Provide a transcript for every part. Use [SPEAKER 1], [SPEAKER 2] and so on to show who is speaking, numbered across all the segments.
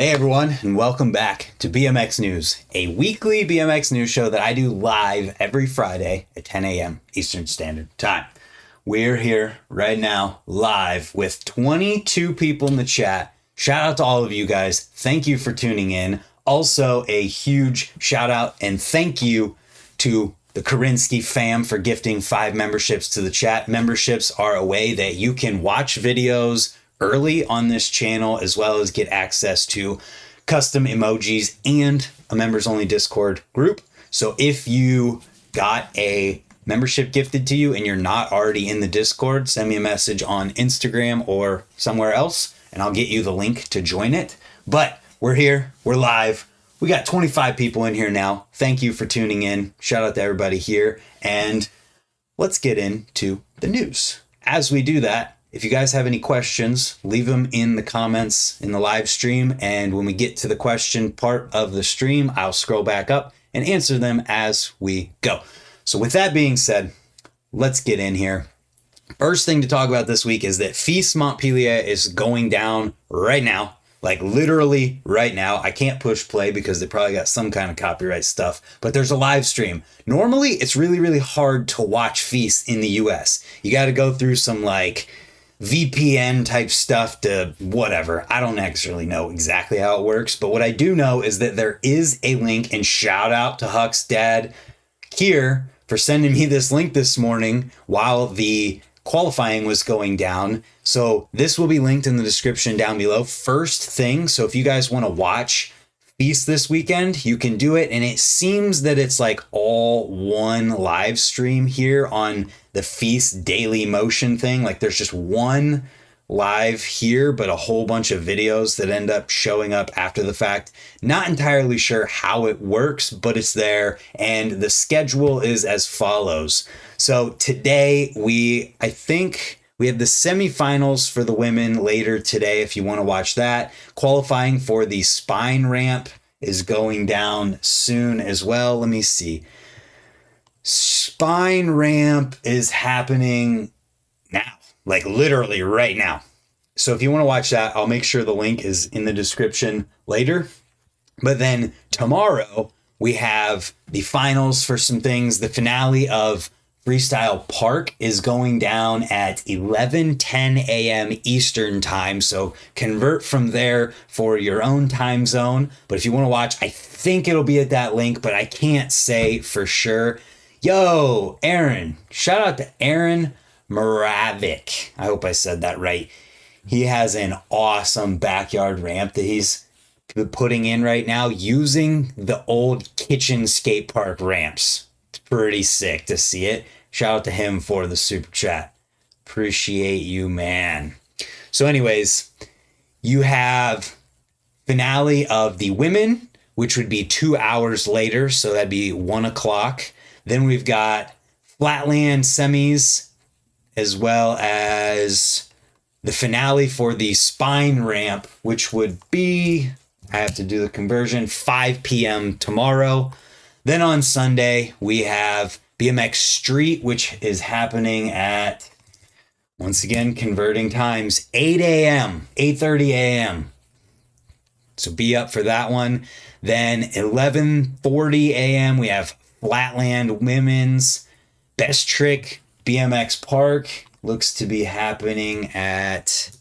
[SPEAKER 1] Hey everyone, and welcome back to BMX News, a weekly BMX news show that I do live every Friday at 10 a.m. Eastern Standard Time. We're here right now live with 22 people in the chat. Shout out to all of you guys. Thank you for tuning in. Also, a huge shout out and thank you to the Karinsky fam for gifting 5 memberships to the chat. Memberships are a way that you can watch videos early on this channel, as well as get access to custom emojis and a members only Discord group. So if you got a membership gifted to you and you're not already in the Discord, send me a message on Instagram or somewhere else and I'll get you the link to join it. But we're here, we're live. We got 25 people in here now. Thank you for tuning in. Shout out to everybody here. And let's get into the news. As we do that, if you guys have any questions, leave them in the comments in the live stream. And when we get to the question part of the stream, I'll scroll back up and answer them as we go. So with that being said, let's get in here. First thing to talk about this week is that FIS Montpellier is going down right now. Like literally right now. I can't push play because they probably got some kind of copyright stuff, but there's a live stream. Normally it's really hard to watch FIS in the US. You got to go through some like VPN type stuff to whatever. I don't actually know exactly how it works, but what I do know is that there is a link, and shout out to Huck's dad here for sending me this link this morning while the qualifying was going down. So this will be linked in the description down below. First thing, so if you guys want to watch FIS this weekend, you can do it. And it seems that it's like all one live stream here on the FIS Daily Motion thing. Like there's just one live here, but a whole bunch of videos that end up showing up after the fact. Not entirely sure how it works, but it's there. And the schedule is as follows. So today I think we have the semifinals for the women later today, if you want to watch that. Qualifying for the spine ramp is going down soon as well. Let me see. Spine ramp is happening now, like literally right now. So if you want to watch that, I'll make sure the link is in the description later. But then tomorrow we have the finals for some things. The finale of Freestyle Park is going down at 11:10 a.m. Eastern time. So convert from there for your own time zone. But if you want to watch, I think it'll be at that link, but I can't say for sure. Yo, Aaron, shout out to Aaron Moravik. I hope I said that right. He has an awesome backyard ramp that he's putting in right now using the old kitchen skate park ramps. It's pretty sick to see it. Shout out to him for the super chat. Appreciate you, man. So anyways, you have finale of the women, which would be 2 hours later. So that'd be 1 o'clock. Then we've got flatland semis, as well as the finale for the spine ramp, which would be, I have to do the conversion, 5 p.m. tomorrow. Then on Sunday, we have BMX Street, which is happening at, once again, converting times, 8 a.m., 8:30 a.m. So be up for that one. Then 11:40 a.m., we have Flatland Women's Best Trick BMX Park. Looks to be happening at,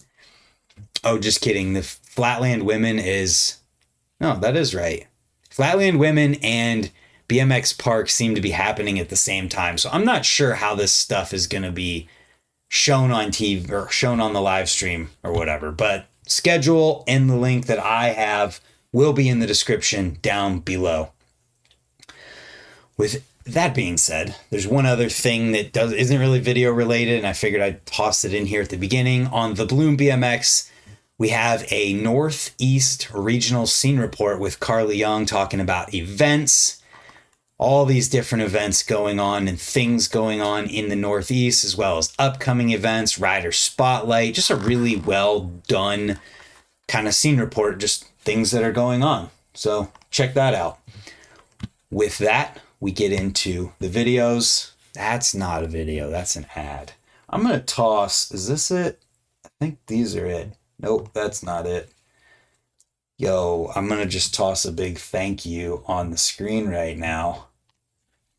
[SPEAKER 1] oh, just kidding. The Flatland Women is, no, that is right. Flatland Women and BMX Park seem to be happening at the same time. So I'm not sure how this stuff is going to be shown on TV or shown on the live stream or whatever. But schedule and the link that I have will be in the description down below. With that being said, there's one other thing that isn't really video related, and I figured I'd toss it in here at the beginning. On the Bloom BMX, we have a Northeast regional scene report with Carly Young talking about events, all these different events going on and things going on in the Northeast, as well as upcoming events, rider spotlight, just a really well done kind of scene report, just things that are going on. So check that out. With that, we get into the videos. That's not a video, that's an ad. I'm gonna toss, is this it? I think these are it. Nope, that's not it. Yo, I'm going to just toss a big thank you on the screen right now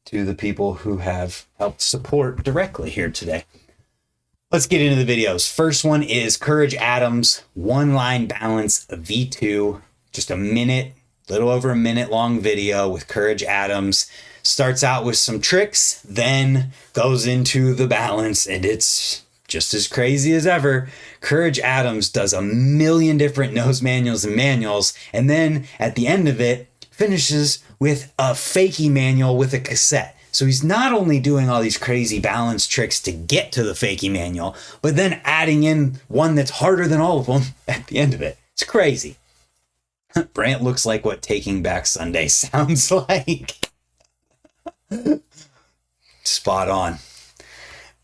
[SPEAKER 1] to the people who have helped support directly here today. Let's get into the videos. First one is Courage Adams One Line Balance V2. Just a minute, little over a minute long video with Courage Adams. Starts out with some tricks, then goes into the balance, and it's just as crazy as ever. Courage Adams does a million different nose manuals and manuals, and then at the end of it, finishes with a fakie manual with a cassette. So he's not only doing all these crazy balance tricks to get to the fakie manual, but then adding in one that's harder than all of them at the end of it. It's crazy. Brant looks like what Taking Back Sunday sounds like. Spot on.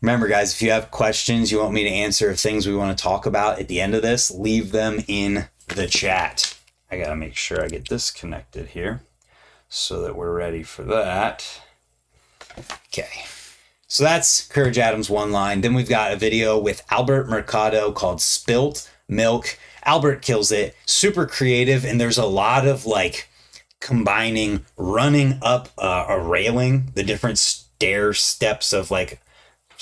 [SPEAKER 1] Remember, guys, if you have questions you want me to answer, things we want to talk about at the end of this, leave them in the chat. I got to make sure I get this connected here so that we're ready for that. Okay, so that's Courage Adams One Line. Then we've got a video with Albert Mercado called Spilt Milk. Albert kills it, super creative, and there's a lot of like combining running up a railing, the different stair steps of like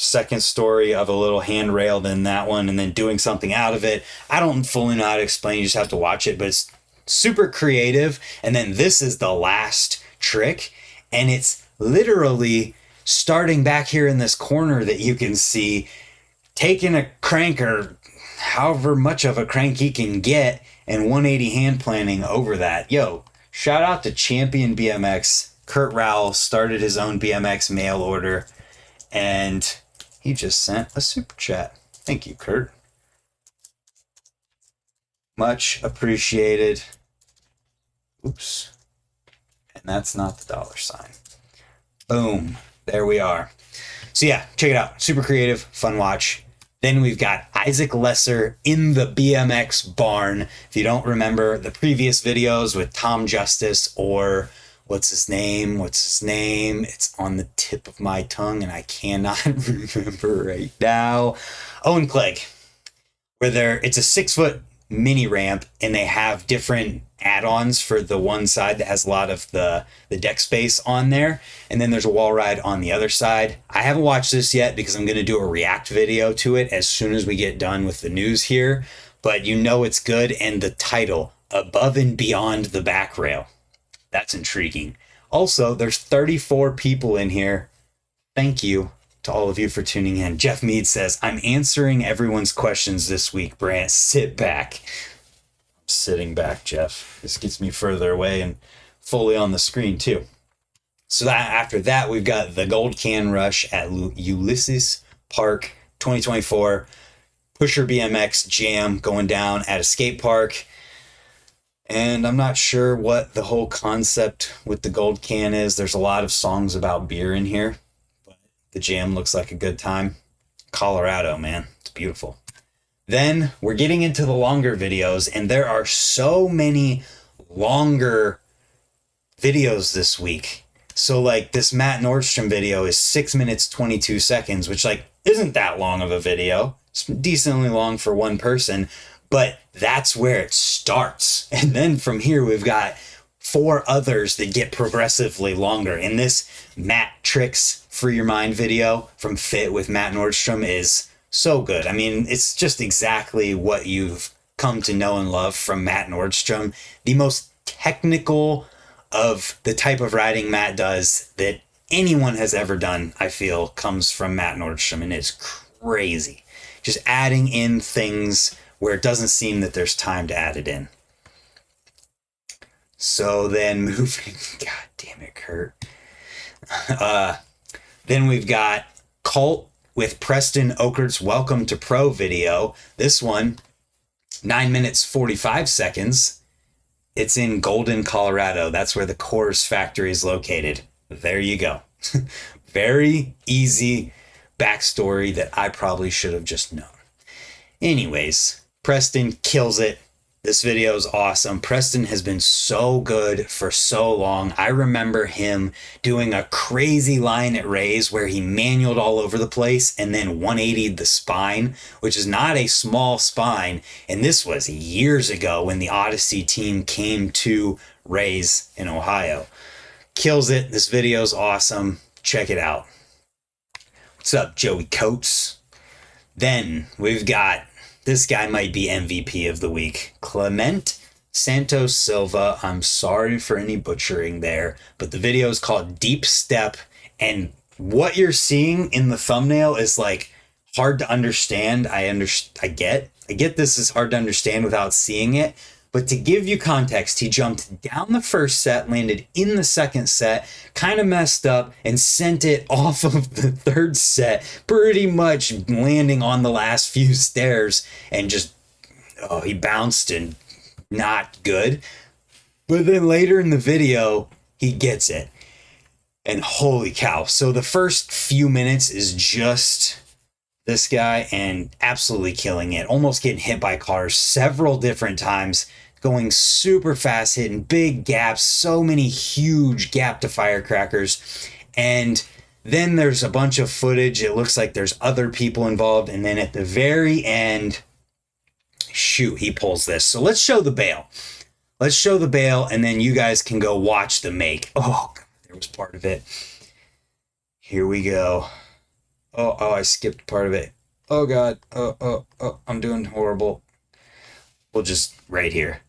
[SPEAKER 1] second story of a little handrail, then that one, and then doing something out of it. I don't fully know how to explain, you just have to watch it, but it's super creative. And then this is the last trick, and it's literally starting back here in this corner that you can see, taking a crank or however much of a crank he can get and 180 hand planning over that. Yo, shout out to Champion BMX. Kurt Rowell started his own BMX mail order, and he just sent a super chat. Thank you, Kurt. Much appreciated. Oops. And that's not the $. Boom. There we are. So yeah, check it out. Super creative, fun watch. Then we've got Isaac Lesser in the BMX barn. If you don't remember the previous videos with Tom Justice or what's his name? It's on the tip of my tongue and I cannot remember right now. Owen Clegg, where it's a 6-foot mini ramp and they have different add-ons for the one side that has a lot of the deck space on there, and then there's a wall ride on the other side. I haven't watched this yet because I'm going to do a react video to it as soon as we get done with the news here, but you know it's good. And the title, Above and Beyond the Back Rail, that's intriguing. Also, there's 34 people in here. Thank you to all of you for tuning in. Jeff Mead says, I'm answering everyone's questions this week, Brant. Sit back. I'm sitting back, Jeff. This gets me further away and fully on the screen, too. So that after that, we've got the Gold Can Rush at Ulysses Park 2024. Pusher BMX Jam going down at a skate park. And I'm not sure what the whole concept with the Gold Can is. There's a lot of songs about beer in here. The jam looks like a good time. Colorado, man. It's beautiful. Then we're getting into the longer videos, and there are so many longer videos this week. So like this Matt Nordstrom video is 6 minutes, 22 seconds, which like isn't that long of a video. It's decently long for one person, but that's where it starts. And then from here, we've got 4 others that get progressively longer. And this Matt Tricks Free Your Mind video from Fit with Matt Nordstrom is so good. I mean, it's just exactly what you've come to know and love from Matt Nordstrom. The most technical of the type of riding Matt does that anyone has ever done, I feel, comes from Matt Nordstrom, and it's crazy. Just adding in things where it doesn't seem that there's time to add it in. So then moving, God damn it, Kurt. Then we've got Cult with Preston Okert's Welcome to Pro video. This one, 9 minutes, 45 seconds. It's in Golden, Colorado. That's where the Coors factory is located. There you go. Very easy backstory that I probably should have just known. Anyways, Preston kills it. This video is awesome. Preston has been so good for so long. I remember him doing a crazy line at Rays where he manualed all over the place and then 180'd the spine, which is not a small spine. And this was years ago when the Odyssey team came to Rays in Ohio. Kills it. This video is awesome. Check it out. What's up, Joey Coates? Then we've got, this guy might be MVP of the week, Clement Santos Silva. I'm sorry for any butchering there, but the video is called Deep Step, and what you're seeing in the thumbnail is like hard to understand. I get this is hard to understand without seeing it. But to give you context, he jumped down the first set, landed in the second set, kind of messed up, and sent it off of the third set, pretty much landing on the last few stairs, and just, he bounced and not good. But then later in the video, he gets it. And holy cow. So the first few minutes is just this guy and absolutely killing it, almost getting hit by cars several different times, going super fast, hitting big gaps, so many huge gap to firecrackers. And then there's a bunch of footage. It looks like there's other people involved. And then at the very end, shoot, he pulls this. So let's show the bail. Let's show the bail, and then you guys can go watch the make. Oh, God, there was part of it. Here we go. Oh, I skipped part of it. Oh, God. Oh, I'm doing horrible. We'll just right here.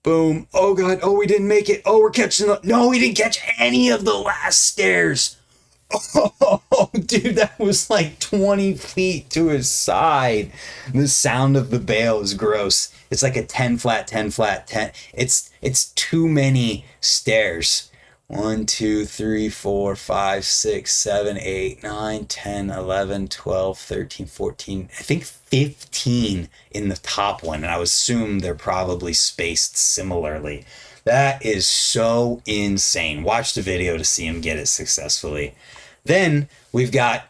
[SPEAKER 1] Boom. Oh, God. Oh, we didn't make it. Oh, we're catching the... No, we didn't catch any of the last stairs. Oh, dude, that was like 20 feet to his side. The sound of the bail is gross. It's like a 10 flat, 10 flat, 10. It's too many stairs. 1, 2, 3, 4, 5, 6, 7, 8, 9, 10, 11, 12, 13, 14, I think 15 in the top one. And I would assume they're probably spaced similarly. That is so insane. Watch the video to see him get it successfully. Then we've got,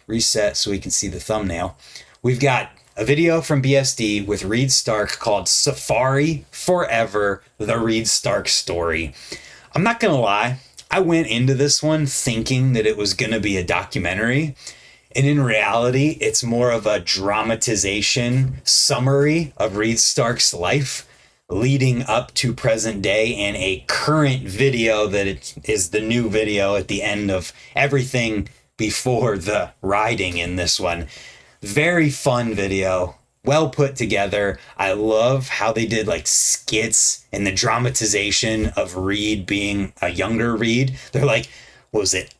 [SPEAKER 1] reset so we can see the thumbnail. We've got a video from BSD with Reed Stark called Safari Forever, the Reed Stark story. I'm not going to lie, I went into this one thinking that it was going to be a documentary. And in reality, it's more of a dramatization summary of Reed Stark's life leading up to present day, and a current video that it is the new video at the end of everything before the riding in this one. Very fun video. Well put together. I love how they did like skits and the dramatization of Reed being a younger Reed. They're like, what was it,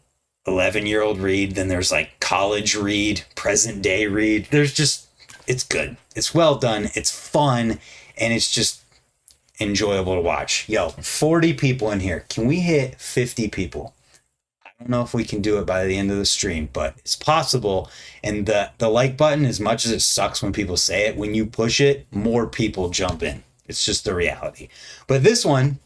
[SPEAKER 1] 11-year-old Reed? Then there's like college Reed, present day Reed. There's just, it's good. It's well done. It's fun. And it's just enjoyable to watch. Yo, 40 people in here. Can we hit 50 people? I don't know if we can do it by the end of the stream, but it's possible. And the like button, as much as it sucks when people say it, when you push it, more people jump in. It's just the reality. But this one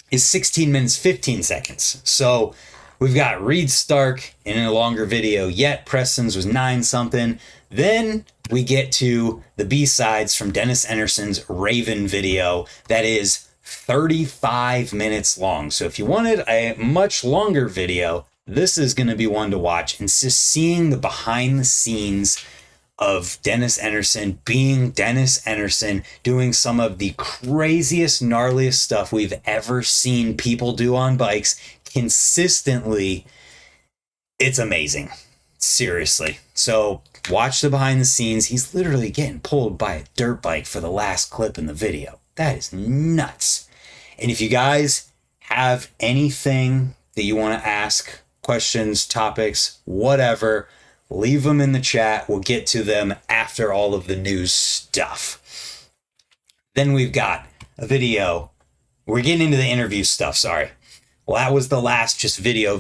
[SPEAKER 1] is 16 minutes, 15 seconds. So we've got Reed Stark in a longer video yet. Preston's was 9 something. Then we get to the B-sides from Dennis Enderson's Raven video that is 35 minutes long. So if you wanted a much longer video, this is going to be one to watch. And just seeing the behind the scenes of Dennis Enderson being Dennis Enderson, doing some of the craziest, gnarliest stuff we've ever seen people do on bikes consistently. It's amazing. Seriously. So watch the behind the scenes. He's literally getting pulled by a dirt bike for the last clip in the video. That is nuts. And if you guys have anything that you want to ask, questions, topics, whatever, leave them in the chat. We'll get to them after all of the news stuff. Then we've got a video. We're getting into the interview stuff, sorry. Well, that was the last just video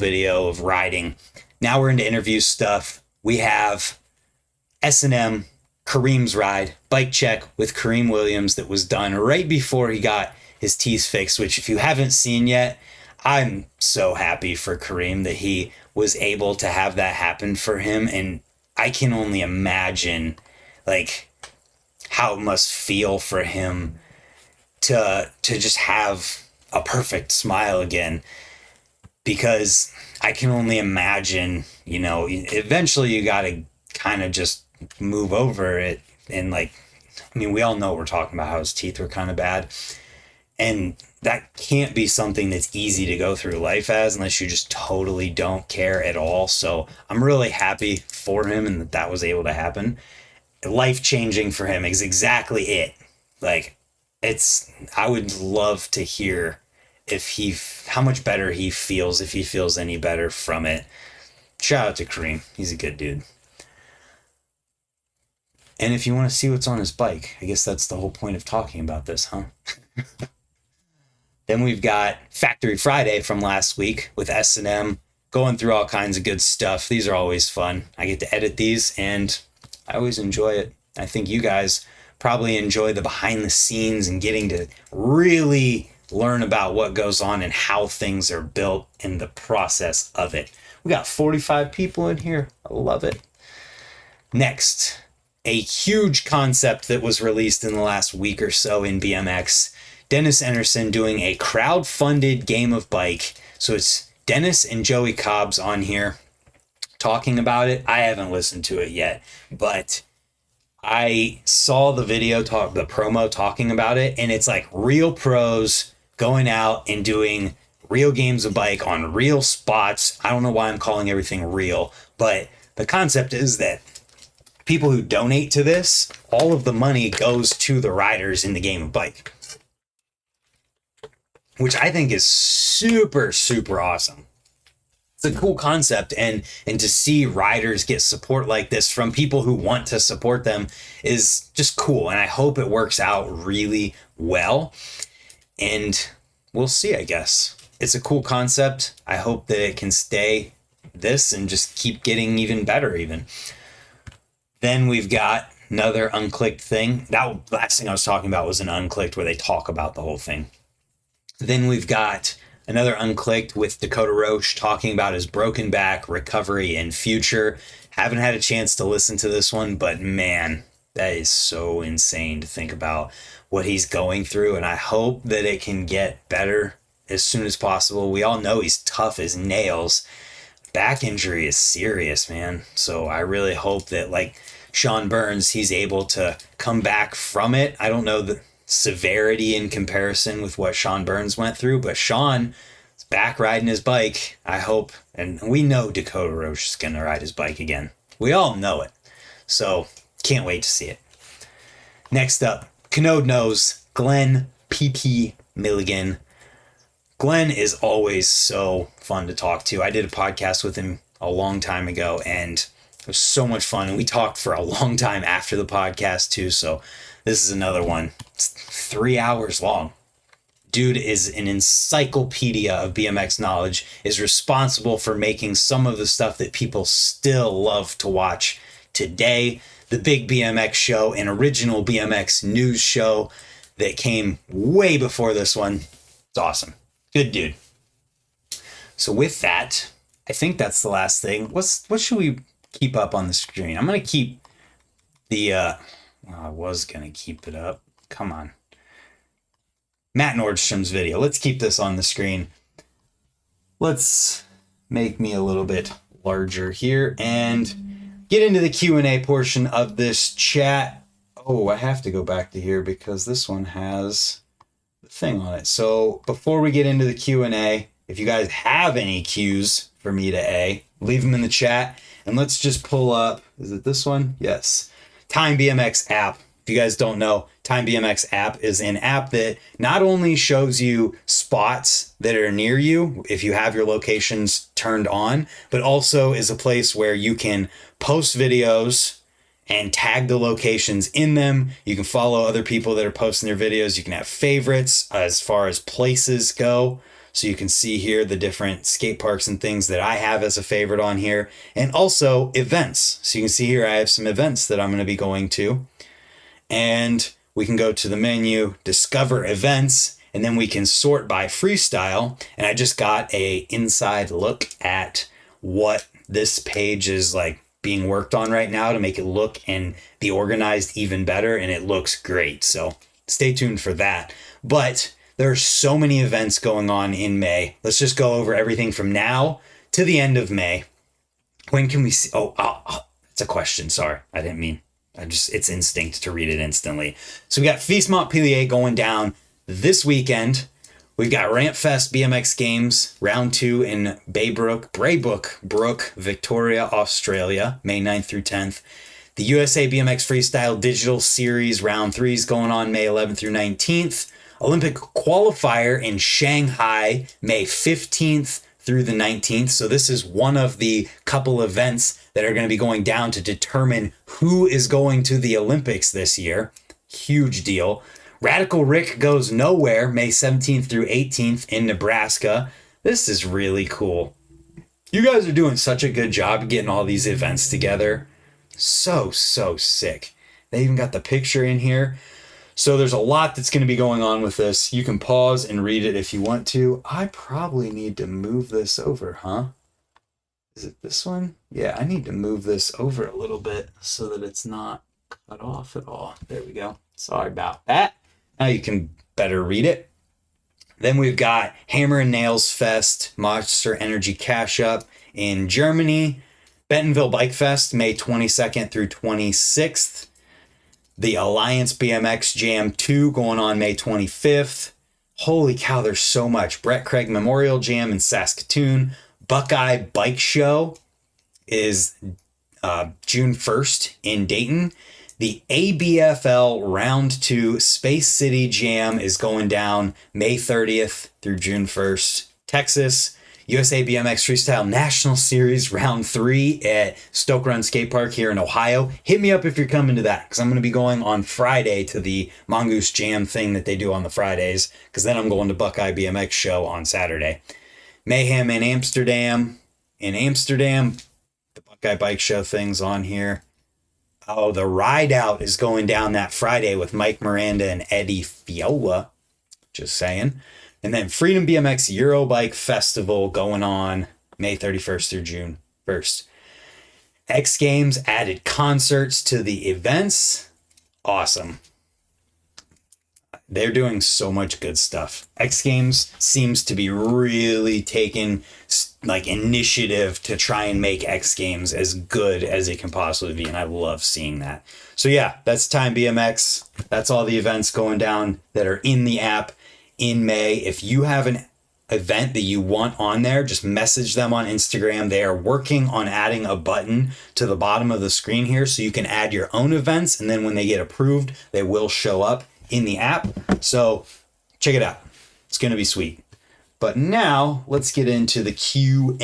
[SPEAKER 1] of riding. Now we're into interview stuff. We have S&M, Kareem's ride, bike check with Kareem Williams that was done right before he got his teeth fixed, which if you haven't seen yet, I'm so happy for Kareem that he was able to have that happen for him. And I can only imagine like how it must feel for him to just have a perfect smile again, because I can only imagine, eventually you got to kind of just move over it. And like, I mean, we all know we're talking about how his teeth were kind of bad, and that can't be something that's easy to go through life as, unless you just totally don't care at all. So I'm really happy for him and that was able to happen. Life changing for him is exactly it. Like, I would love to hear how much better he feels, if he feels any better from it. Shout out to Kareem. He's a good dude. And if you want to see what's on his bike, I guess that's the whole point of talking about this, huh? Then we've got Factory Friday from last week with S&M, going through all kinds of good stuff. These are always fun. I get to edit these and I always enjoy it. I think you guys probably enjoy the behind the scenes and getting to really learn about what goes on and how things are built and the process of it. We got 45 people in here. I love it. Next, a huge concept that was released in the last week or so in BMX. Dennis Anderson doing a crowd-funded game of bike. So it's Dennis and Joey Cobbs on here talking about it. I haven't listened to it yet, but I saw the the promo talking about it, and it's like real pros going out and doing real games of bike on real spots. I don't know why I'm calling everything real, but the concept is that people who donate to this, all of the money goes to the riders in the game of bike, which I think is super, super awesome. It's a cool concept, and to see riders get support like this from people who want to support them is just cool, and I hope it works out really well, and we'll see, I guess. It's a cool concept. I hope that it can stay this and just keep getting even better even. Then we've got another unclicked thing. That last thing I was talking about was an unclicked where they talk about the whole thing. Then we've got another unclicked with Dakota Roche talking about his broken back, recovery, and future. Haven't had a chance to listen to this one, but man, that is so insane to think about what he's going through, and I hope that it can get better as soon as possible. We all know he's tough as nails. Back injury is serious, man. So I really hope that, like Sean Burns, he's able to come back from it. I don't know the severity in comparison with what Sean Burns went through, but Sean is back riding his bike. I hope, and we know Dakota Roche is going to ride his bike again. We all know it. So can't wait to see it. Next up, Canode knows Glenn P.P. Milligan. Glenn is always so fun to talk to. I did a podcast with him a long time ago, and it was so much fun. And we talked for a long time after the podcast too. So this is another one. It's 3 hours long. Dude is an encyclopedia of BMX knowledge, is responsible for making some of the stuff that people still love to watch today. The Big BMX Show, an original BMX news show that came way before this one. It's awesome. Good dude. So with that, I think that's the last thing. What should we keep up on the screen? I'm going to keep the... I was going to keep it up. Come on. Matt Nordstrom's video. Let's keep this on the screen. Let's make me a little bit larger here and get into the Q&A portion of this chat. Oh, I have to go back to here because this one has the thing on it. So before we get into the Q&A, if you guys have any Qs for me to leave them in the chat. And let's just pull up, is it this one? Yes. Time BMX app. If you guys don't know, Time BMX app is an app that not only shows you spots that are near you if you have your locations turned on, but also is a place where you can post videos and tag the locations in them. You can follow other people that are posting their videos. You can have favorites as far as places go. So you can see here the different skate parks and things that I have as a favorite on here, and also events. So you can see here I have some events that I'm going to be going to, and we can go to the menu, discover events, and then we can sort by freestyle. And I just got a inside look at what this page is like being worked on right now to make it look and be organized even better, and it looks great. So stay tuned for that. But there are so many events going on in May. Let's just go over everything from now to the end of May. When can we see? Oh, that's a question. Sorry, I didn't mean. It's instinct to read it instantly. So we got Feast Montpellier going down this weekend. We've got Ramp Fest BMX Games Round 2 in Braybrook, Victoria, Australia, May 9th through 10th. The USA BMX Freestyle Digital Series Round 3 is going on May 11th through 19th. Olympic Qualifier in Shanghai, May 15th through the 19th. So this is one of the couple events that are going to be going down to determine who is going to the Olympics this year. Huge deal. Radical Rick Goes Nowhere, May 17th through 18th in Nebraska. This is really cool. You guys are doing such a good job getting all these events together. So sick. They even got the picture in here. So there's a lot that's going to be going on with this. You can pause and read it if you want to. I probably need to move this over, huh? Is it this one? Yeah, I need to move this over a little bit so that it's not cut off at all. There we go. Sorry about that. Now you can better read it. Then we've got Hammer and Nails Fest, Monster Energy Cash Up in Germany. Bentonville Bike Fest, May 22nd through 26th. The Alliance BMX Jam 2 going on May 25th. Holy cow, there's so much. Brett Craig Memorial Jam in Saskatoon. Buckeye Bike Show is June 1st in Dayton. The ABFL Round 2 Space City Jam is going down May 30th through June 1st. Texas. USA BMX Freestyle National Series Round 3 at Stoke Run Skate Park here in Ohio. Hit me up if you're coming to that, because I'm going to be going on Friday to the Mongoose Jam thing that they do on the Fridays, because then I'm going to Buckeye BMX Show on Saturday. Mayhem in Amsterdam. The Buckeye Bike Show thing's on here. Oh, the Ride Out is going down that Friday with Mike Miranda and Eddie Fiola. Just saying. And then Freedom BMX Eurobike Festival going on May 31st through June 1st. X Games added concerts to the events. Awesome. They're doing so much good stuff. X Games seems to be really taking initiative to try and make X Games as good as it can possibly be. And I love seeing that. So yeah, that's Time BMX. That's all the events going down that are in the app in May. If you have an event that you want on there, just message them on Instagram. They are working on adding a button to the bottom of the screen here so you can add your own events, and then when they get approved, they will show up in the app. So check it out. It's going to be sweet. But now let's get into the Q&As.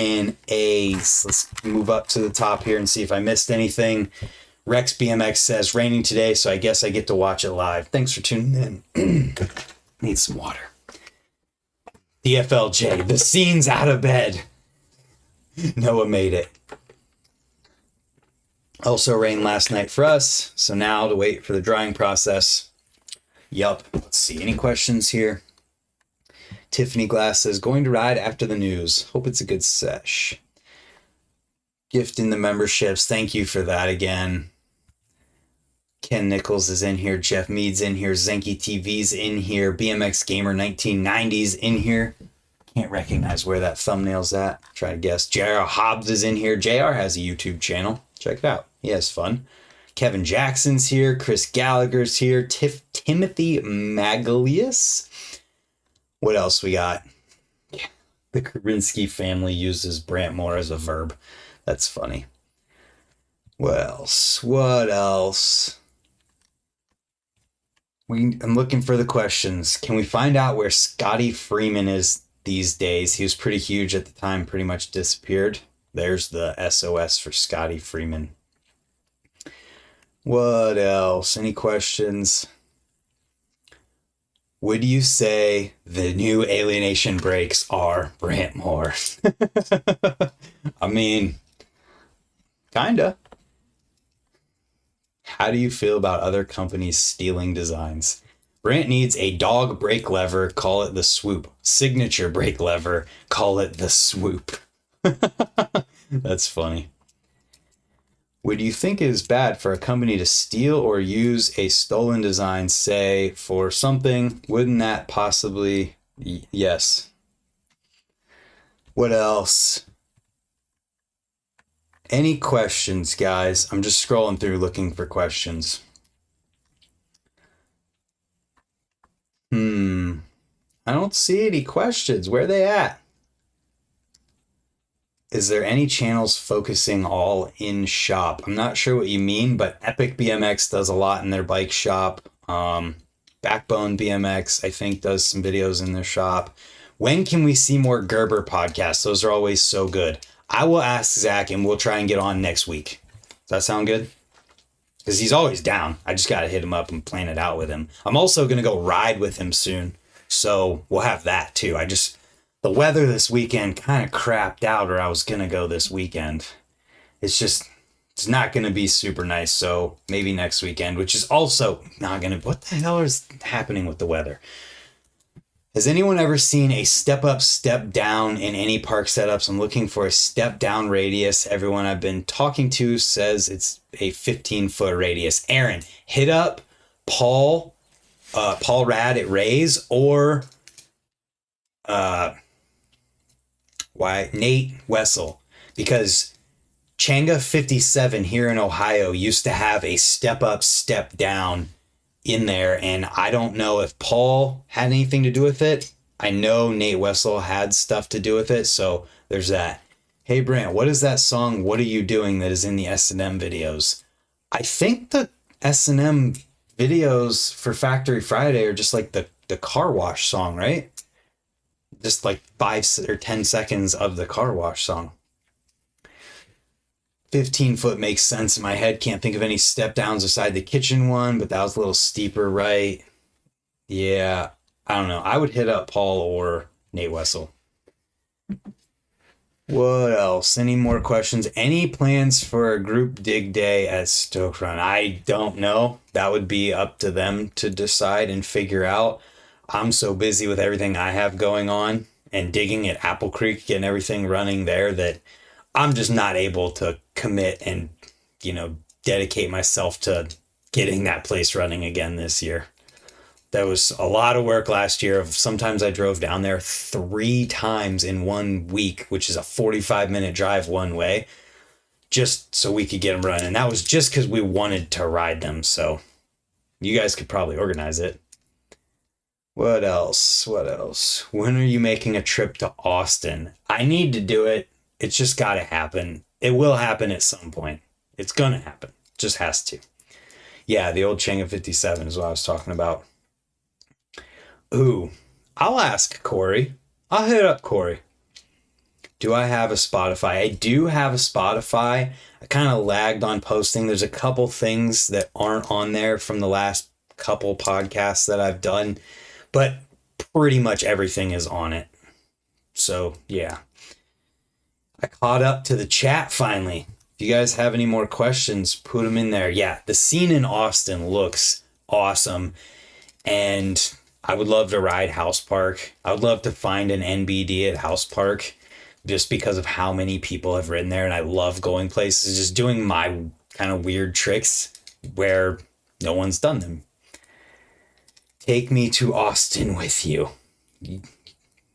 [SPEAKER 1] Let's move up to the top here and see if I missed anything. Rex BMX says, raining today, so I guess I get to watch it live. Thanks for tuning in. Need some water. DFLJ, the scene's out of bed. Noah made it. Also rained last night for us, so now to wait for the drying process. Yup. Let's see, any questions here? Tiffany Glass says, going to ride after the news. Hope it's a good sesh. Gifting the memberships. Thank you for that again. Ken Nichols is in here. Jeff Mead's in here. Zenky TV's in here. BMX Gamer 1990's in here. Can't recognize where that thumbnail's at. Try to guess. JR Hobbs is in here. JR has a YouTube channel. Check it out. He has fun. Kevin Jackson's here. Chris Gallagher's here. Timothy Magalius. What else we got? The Karinsky family uses Brant more as a verb. That's funny. What else? I'm looking for the questions. Can we find out where Scotty Freeman is these days? He was pretty huge at the time, pretty much disappeared. There's the SOS for Scotty Freeman. What else? Any questions? Would you say the new Alienation brakes are Brant Moore? I mean, kinda. How do you feel about other companies stealing designs? Brant needs a dog brake lever, call it the swoop. Signature brake lever, call it the swoop. That's funny. Would you think it is bad for a company to steal or use a stolen design, say, for something? Wouldn't that possibly... Yes. What else? Any questions, guys? I'm just scrolling through looking for questions. I don't see any questions. Where are they at? Is there any channels focusing all in shop? I'm not sure what you mean, but Epic BMX does a lot in their bike shop. Backbone BMX, I think, does some videos in their shop. When can we see more Gerber podcasts? Those are always so good. I will ask Zach and we'll try and get on next week. Does that sound good? Because he's always down. I just got to hit him up and plan it out with him. I'm also going to go ride with him soon. So we'll have that too. The weather this weekend kind of crapped out, or I was going to go this weekend. It's not going to be super nice. So maybe next weekend, which is also not going to, what the hell is happening with the weather? Has anyone ever seen a step up, step down in any park setups? I'm looking for a step down radius. Everyone I've been talking to says it's a 15-foot radius. Aaron, hit up Paul Rad at Rays or Nate Wessel, because Changa 57 here in Ohio used to have a step up, step down in there, and I don't know if Paul had anything to do with it. I know Nate Wessel had stuff to do with it, so there's that. Hey Brant, what is that song "What Are You Doing" that is in the S&M videos? I think the S&M videos for Factory Friday are just like the car wash song, right? Just like 5 or 10 seconds of the car wash song. 15-foot makes sense in my head. Can't think of any step downs aside the kitchen one, but that was a little steeper, right? Yeah, I don't know. I would hit up Paul or Nate Wessel. What else? Any more questions? Any plans for a group dig day at Stoke Run? I don't know. That would be up to them to decide and figure out. I'm so busy with everything I have going on and digging at Apple Creek, getting everything running there, that I'm just not able to commit and, dedicate myself to getting that place running again this year. There was a lot of work last year. Sometimes I drove down there 3 times in 1 week, which is a 45-minute drive one way, just so we could get them running. And that was just because we wanted to ride them. So you guys could probably organize it. What else? When are you making a trip to Austin? I need to do it. It's just got to happen. It will happen at some point. It's going to happen. Just has to. Yeah, the old Changa 57 is what I was talking about. Ooh, I'll ask Corey. I'll hit up Corey. Do I have a Spotify? I do have a Spotify. I kind of lagged on posting. There's a couple things that aren't on there from the last couple podcasts that I've done, but pretty much everything is on it. So, yeah. I caught up to the chat finally. If you guys have any more questions, put them in there. Yeah, the scene in Austin looks awesome. And I would love to ride House Park. I would love to find an NBD at House Park just because of how many people have ridden there. And I love going places, just doing my kind of weird tricks where no one's done them. Take me to Austin with you.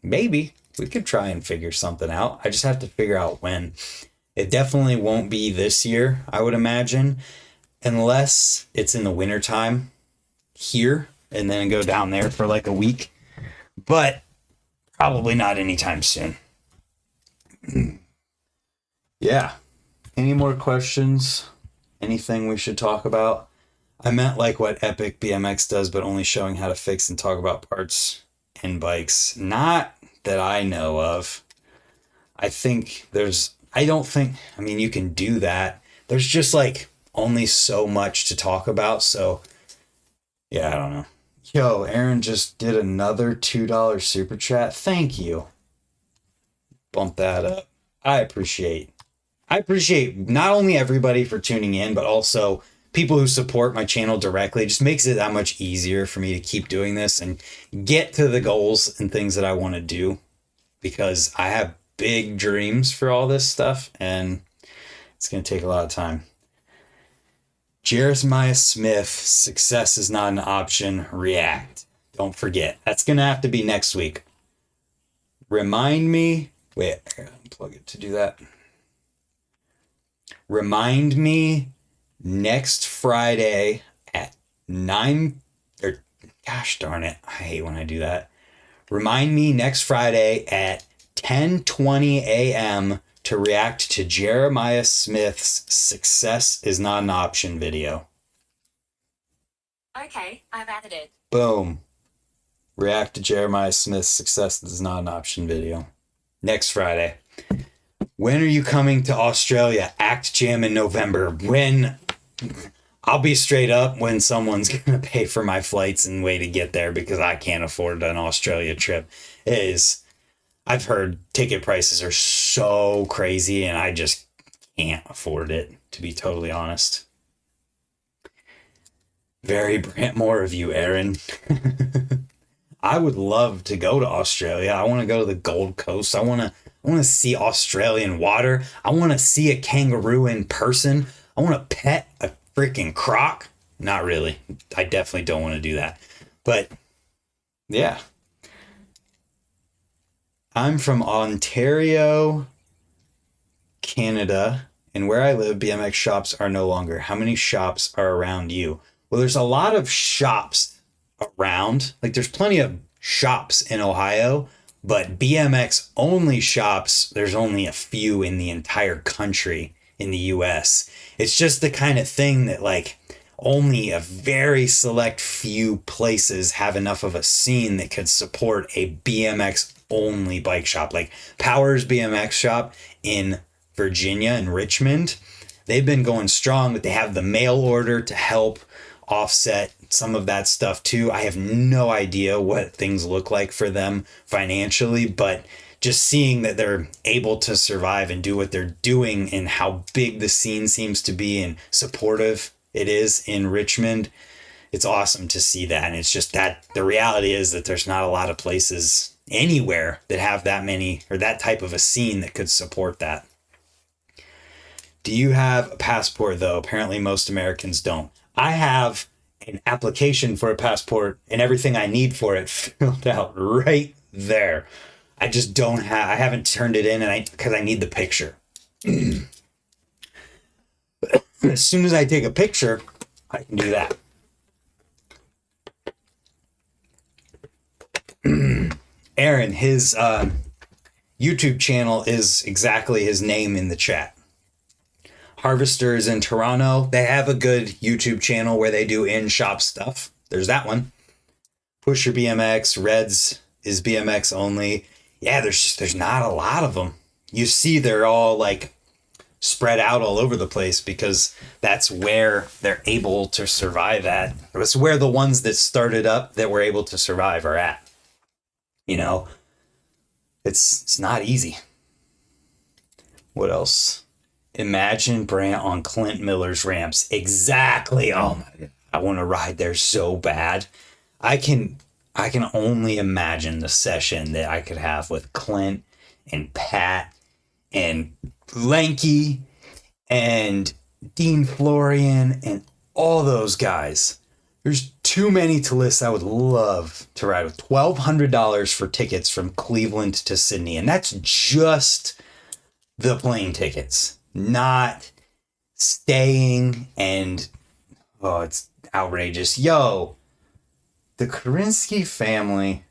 [SPEAKER 1] Maybe. We could try and figure something out. I just have to figure out when. It definitely won't be this year, I would imagine, unless it's in the wintertime here and then go down there for like a week. But probably not anytime soon. Yeah. Any more questions? Anything we should talk about? I meant like what Epic BMX does, but only showing how to fix and talk about parts and bikes. Not that I know of. You can do that. There's just like only so much to talk about. So yeah, I don't know. Yo, Aaron just did another $2 super chat. Thank you. Bump that up. I appreciate not only everybody for tuning in, but also people who support my channel directly. It just makes it that much easier for me to keep doing this and get to the goals and things that I want to do, because I have big dreams for all this stuff and it's going to take a lot of time. Jeremiah Smith, success is not an option, react. Don't forget. That's going to have to be next week. Remind me. Wait, I gotta unplug it to do that. Remind me next Friday at 9, or gosh darn it, I hate when I do that. Remind me next Friday at 10:20 a.m. to react to Jeremiah Smith's Success is Not an Option video.
[SPEAKER 2] Okay, I've added it.
[SPEAKER 1] Boom. React to Jeremiah Smith's Success is Not an Option video. Next Friday. When are you coming to Australia? Act Jam in November. When? I'll be straight up when someone's going to pay for my flights and way to get there because I can't afford an Australia trip. I've heard ticket prices are so crazy and I just can't afford it, to be totally honest. Very Brant more of you, Aaron. I would love to go to Australia. I want to go to the Gold Coast. I want to see Australian water. I want to see a kangaroo in person. I want to pet a freaking croc. Not really. I definitely don't want to do that. But yeah. I'm from Ontario, Canada, and where I live, BMX shops are no longer. How many shops are around you? Well, there's a lot of shops around. Like, there's plenty of shops in Ohio, but BMX only shops, there's only a few in the entire country in the US. It's just the kind of thing that, like, only a very select few places have enough of a scene that could support a BMX only bike shop. Like Powers BMX shop in Virginia and Richmond, they've been going strong, but they have the mail order to help offset some of that stuff too. I have no idea what things look like for them financially, but just seeing that they're able to survive and do what they're doing and how big the scene seems to be and supportive it is in Richmond, it's awesome to see that. And it's just that the reality is that there's not a lot of places anywhere that have that many or that type of a scene that could support that. Do you have a passport though? Apparently most Americans don't. I have an application for a passport and everything I need for it filled out right there. I just don't have, I haven't turned it in because I need the picture. As soon as I take a picture, I can do that. Aaron, his YouTube channel is exactly his name in the chat. Harvester is in Toronto. They have a good YouTube channel where they do in-shop stuff. There's that one. Pusher BMX, Reds is BMX only. Yeah, there's not a lot of them. You see they're all like spread out all over the place because that's where they're able to survive at. It's where the ones that started up that were able to survive are at. You know, it's not easy. What else? Imagine Brant on Clint Miller's ramps. Exactly. Oh my God. I want to ride there so bad. I can only imagine the session that I could have with Clint and Pat and Lanky and Dean Florian and all those guys. There's too many to list. I would love to ride with $1,200 for tickets from Cleveland to Sydney. And that's just the plane tickets, not staying. And, oh, it's outrageous. Yo, the Karinsky family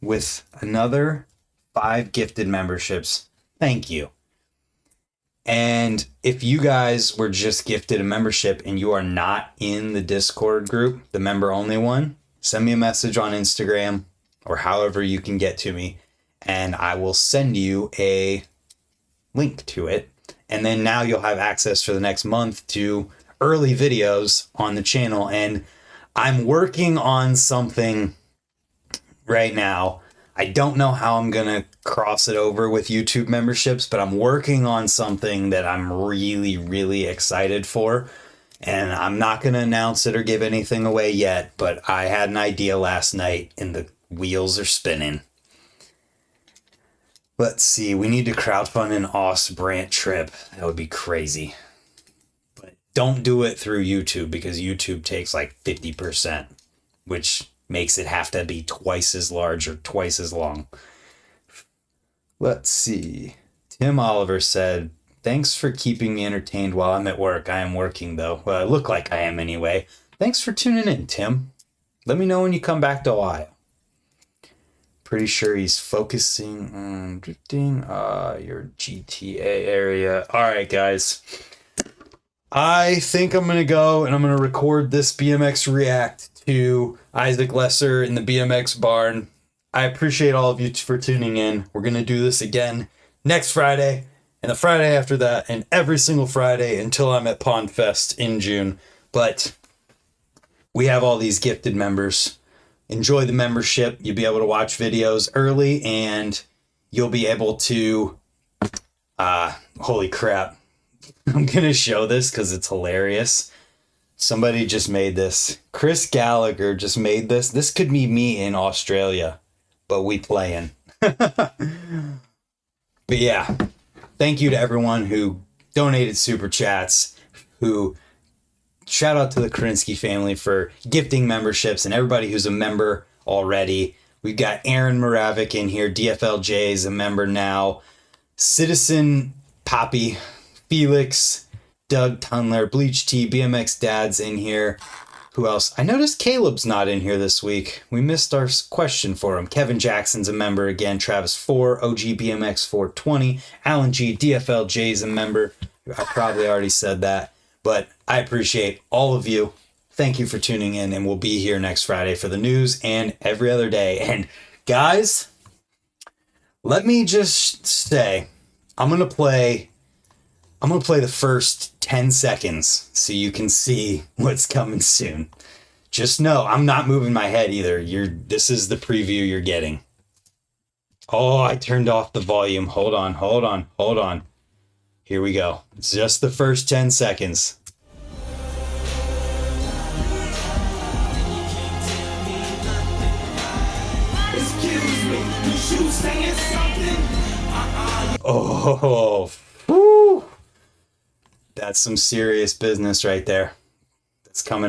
[SPEAKER 1] with another 5 gifted memberships. Thank you. And if you guys were just gifted a membership and you are not in the Discord group, the member only one, send me a message on Instagram or however you can get to me, and I will send you a link to it. And then now you'll have access for the next month to early videos on the channel. And I'm working on something right now. I don't know how I'm going to cross it over with YouTube memberships, but I'm working on something that I'm really, really excited for. And I'm not going to announce it or give anything away yet, but I had an idea last night and the wheels are spinning. Let's see. We need to crowdfund an Brant trip. That would be crazy. But don't do it through YouTube because YouTube takes like 50%, which makes it have to be twice as large or twice as long. Let's see. Tim Oliver said, thanks for keeping me entertained while I'm at work. I am working though. Well, I look like I am anyway. Thanks for tuning in, Tim. Let me know when you come back to Ohio. Pretty sure he's focusing on drifting. Your GTA area. All right, guys. I think I'm going to go and I'm going to record this BMX React to Isaac Lesser in the BMX barn. I appreciate all of you for tuning in. We're going to do this again next Friday and the Friday after that and every single Friday until I'm at Pond Fest in June. But we have all these gifted members. Enjoy the membership. You'll be able to watch videos early and you'll be able to, holy crap. I'm going to show this because it's hilarious. Somebody just made this. Chris Gallagher just made this. This could be me in Australia, but we playing. But yeah, thank you to everyone who donated super chats, who shout out to the Krinsky family for gifting memberships and everybody who's a member already. We've got Aaron Moravik in here. DFLJ is a member now. Citizen Poppy, Felix, Doug Tunler, Bleach T, BMX Dad's in here. Who else? I noticed Caleb's not in here this week. We missed our question for him. Kevin Jackson's a member again. Travis 4, OG BMX 420. Alan G, DFLJ's a member. I probably already said that, but I appreciate all of you. Thank you for tuning in, and we'll be here next Friday for the news and every other day. And guys, let me just say, I'm going to play the first 10 seconds so you can see what's coming soon. Just know I'm not moving my head either. This is the preview you're getting. Oh, I turned off the volume. Hold on. Here we go. It's just the first 10 seconds. Excuse me, you saying something? Oh, whew. That's some serious business right there. That's coming